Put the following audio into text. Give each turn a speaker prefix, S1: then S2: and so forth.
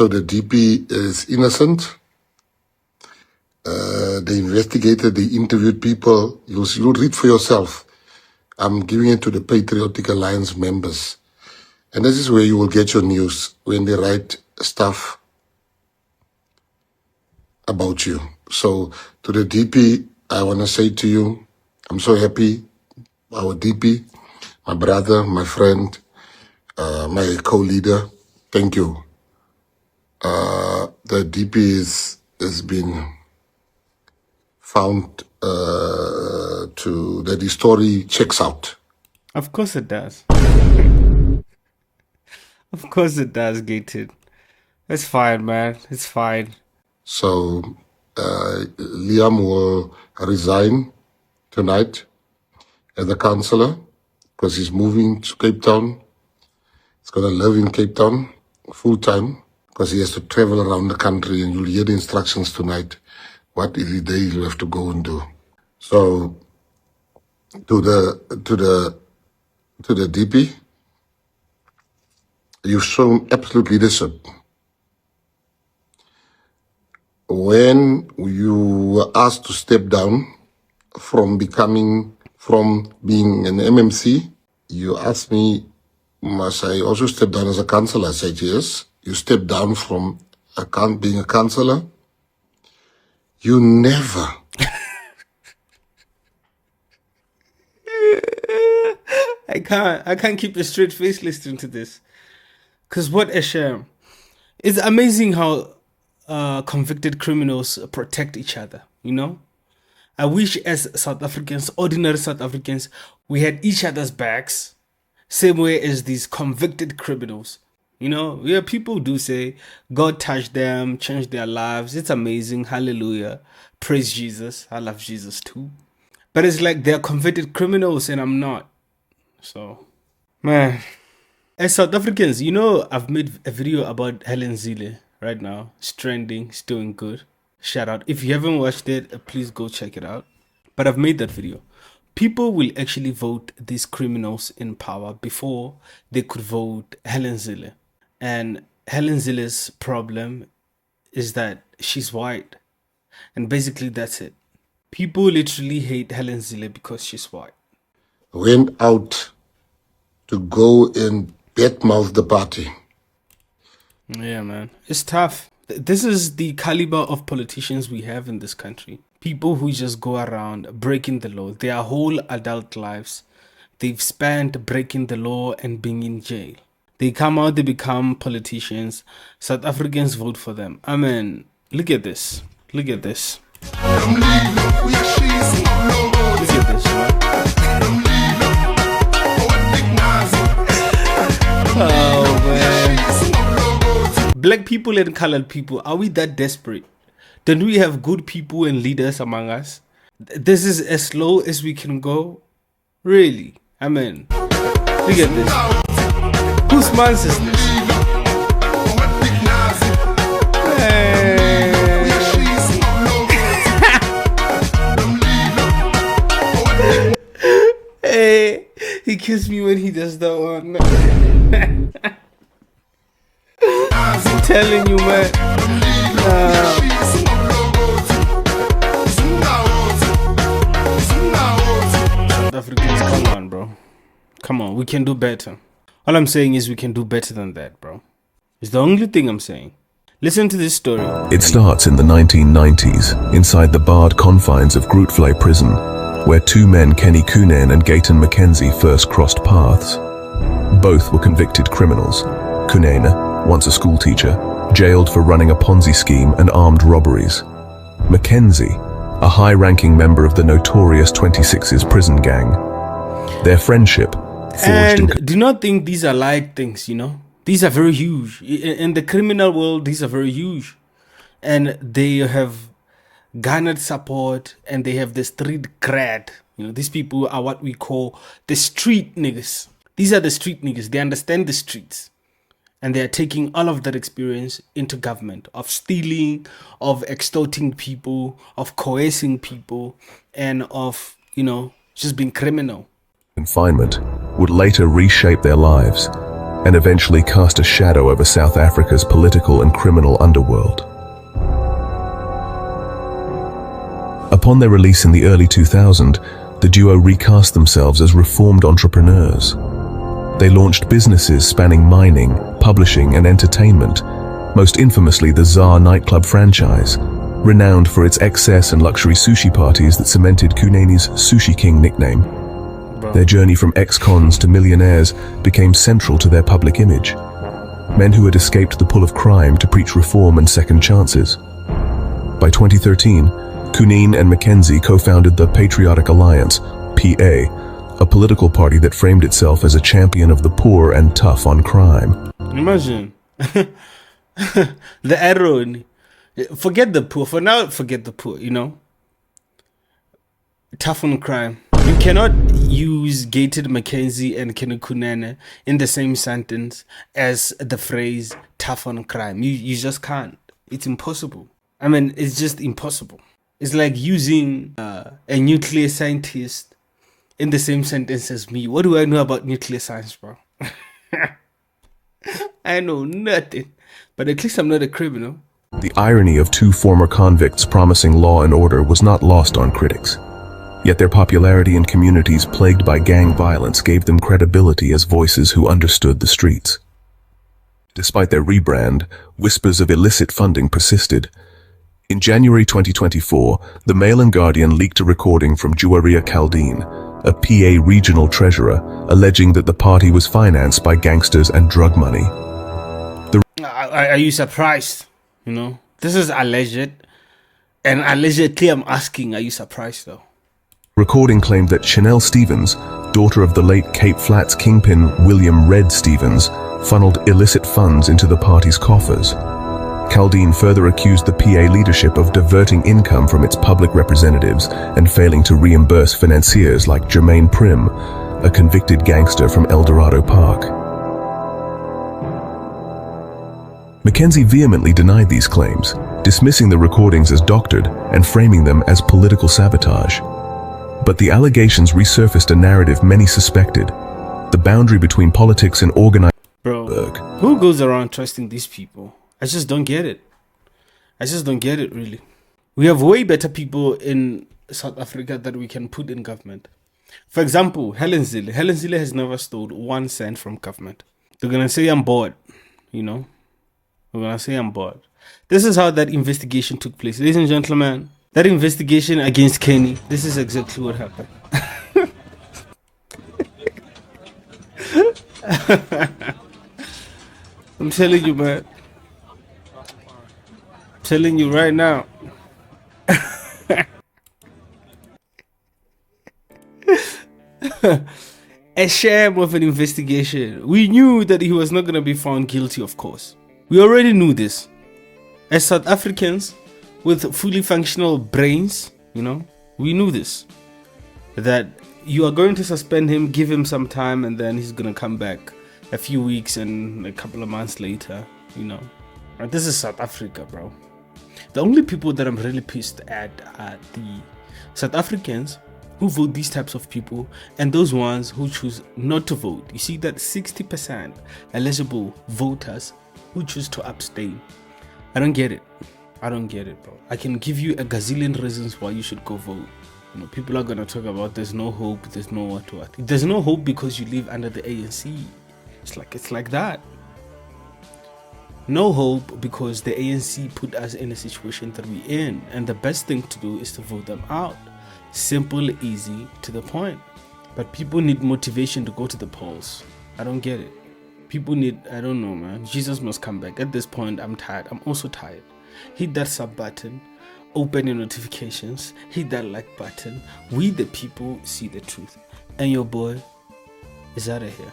S1: So the DP is innocent. They investigated, they interviewed people. You'll read for yourself. I'm giving it to the Patriotic Alliance members. And this is where you will get your news, when they write stuff about you. So to the DP, I want to say to you, I'm so happy. Our DP, my brother, my friend, my co-leader, thank you. The DP has been found that the story checks out.
S2: Of course it does. Of course it does, Gayton. It's fine, man. It's fine.
S1: So Liam will resign tonight as a councillor because he's moving to Cape Town. He's going to live in Cape Town full time because he has to travel around the country, and you'll hear the instructions tonight what every day you have to go and do. So to the DP, you've shown absolute leadership. When you were asked to step down from being an MMC, you asked me, must I also step down as a councillor? I said, yes. You stepped down from being a councillor. You never
S2: I can't keep a straight face listening to this. Cause what a shame. It's amazing how convicted criminals protect each other, you know? I wish as South Africans, ordinary South Africans, we had each other's backs, same way as these convicted criminals. You know, yeah, people do say God touched them, changed their lives. It's amazing. Hallelujah. Praise Jesus. I love Jesus too. But it's like they're convicted criminals and I'm not. So, man. As South Africans, you know, I've made a video about Helen Zille right now. It's trending. It's doing good. Shout out. If you haven't watched it, please go check it out. But I've made that video. People will actually vote these criminals in power before they could vote Helen Zille. And Helen Zille's problem is that she's white. And basically that's it. People literally hate Helen Zille because she's white.
S1: went out to go and badmouth the party.
S2: Yeah, man. It's tough. This is the caliber of politicians we have in this country. People who just go around breaking the law. Their whole adult lives, they've spent breaking the law and being in jail. They come out, they become politicians. South Africans vote for them. I mean, look at this. Look at this. Look at this, man. Oh, man. Black people and colored people, are we that desperate? Don't we have good people and leaders among us? This is as slow as we can go? Really? I mean, look at this. Whose man's is this? Hey, he kissed me when he does that one. I'm telling you, man. South Africans, come on, bro. Come on, we can do better. All I'm saying is we can do better than that, bro. It's the only thing I'm saying. Listen to this story.
S3: It starts in the 1990s, inside the barred confines of Grootvlei prison, where two men, Kenny Kunene and Gayton McKenzie, first crossed paths. Both were convicted criminals. Kunene, once a schoolteacher, jailed for running a Ponzi scheme and armed robberies. McKenzie, a high-ranking member of the notorious 26's prison gang. Their friendship
S2: And do not think these are light things, you know. These are very huge. In the criminal world, these are very huge. And they have garnered support and they have the street cred. You know, these people are what we call the street niggas. These are the street niggas. They understand the streets. And they are taking all of that experience into government of stealing, of extorting people, of coercing people, and of, you know, just being criminal.
S3: Confinement would later reshape their lives. and eventually cast a shadow over South Africa's political and criminal underworld. Upon their release in the early 2000s, the duo recast themselves as reformed entrepreneurs. They launched businesses spanning mining, publishing, and entertainment, most infamously the Tsar nightclub franchise, renowned for its excess and luxury sushi parties that cemented Kunene's Sushi King nickname. Their journey from ex-cons to millionaires became central to their public image. Men who had escaped the pull of crime to preach reform and second chances. By 2013, Kunene and McKenzie co-founded the Patriotic Alliance, PA, a political party that framed itself as a champion of the poor and tough on crime.
S2: Imagine. The irony. Forget the poor. For now, forget the poor, you know. Tough on crime. You cannot use Gayton McKenzie and Kenny Kunene in the same sentence as the phrase tough on crime. You just can't. It's impossible. I mean, it's just impossible. It's like using a nuclear scientist in the same sentence as me. What do I know about nuclear science, bro? I know nothing. But at least I'm not a criminal.
S3: The irony of two former convicts promising law and order was not lost on critics. Yet their popularity in communities plagued by gang violence gave them credibility as voices who understood the streets. Despite their rebrand, whispers of illicit funding persisted. In January 2024, the Mail and Guardian leaked a recording from Juwaria Chaldean, a PA regional treasurer, alleging that the party was financed by gangsters and drug money.
S2: Are you surprised? You know, this is alleged. And allegedly, I'm asking, are you surprised though?
S3: Recording claimed that Chanel Stevens, daughter of the late Cape Flats kingpin William Red Stevens, funneled illicit funds into the party's coffers. Chaldean further accused the PA leadership of diverting income from its public representatives and failing to reimburse financiers like Jermaine Prim, a convicted gangster from El Dorado Park. McKenzie vehemently denied these claims, dismissing the recordings as doctored and framing them as political sabotage. But the allegations resurfaced a narrative many suspected: the boundary between politics and organized.
S2: Bro, who goes around trusting these people? I just don't get it. I just don't get it, really. We have way better people in South Africa that we can put in government. For example, Helen Zille. Helen Zille has never stole 1 cent from government. They're going to say I'm bored, you know. They're going to say I'm bored. This is how that investigation took place. Ladies and gentlemen, that investigation against Kenny, this is exactly what happened. I'm telling you, man. I'm telling you right now. A sham of an investigation. We knew that he was not going to be found guilty, of course. We already knew this. As South Africans with fully functional brains, you know, we knew this. That you are going to suspend him, give him some time, and then he's going to come back a few weeks and a couple of months later, you know. And this is South Africa, bro. The only people that I'm really pissed at are the South Africans who vote these types of people and those ones who choose not to vote. You see that 60% eligible voters who choose to abstain. I don't get it. I don't get it, bro. I can give you a gazillion reasons why you should go vote. You know, people are gonna talk about there's no hope, there's no what. There's no hope because you live under the ANC. It's like that. No hope because the ANC put us in a situation that we're in, and the best thing to do is to vote them out. Simple, easy, to the point. But people need motivation to go to the polls. I don't get it. People need, I don't know, man. Jesus must come back. At this point, I'm tired. I'm also tired. Hit that sub button. Open your notifications. Hit that like button. We the people see the truth. And your boy is out of here.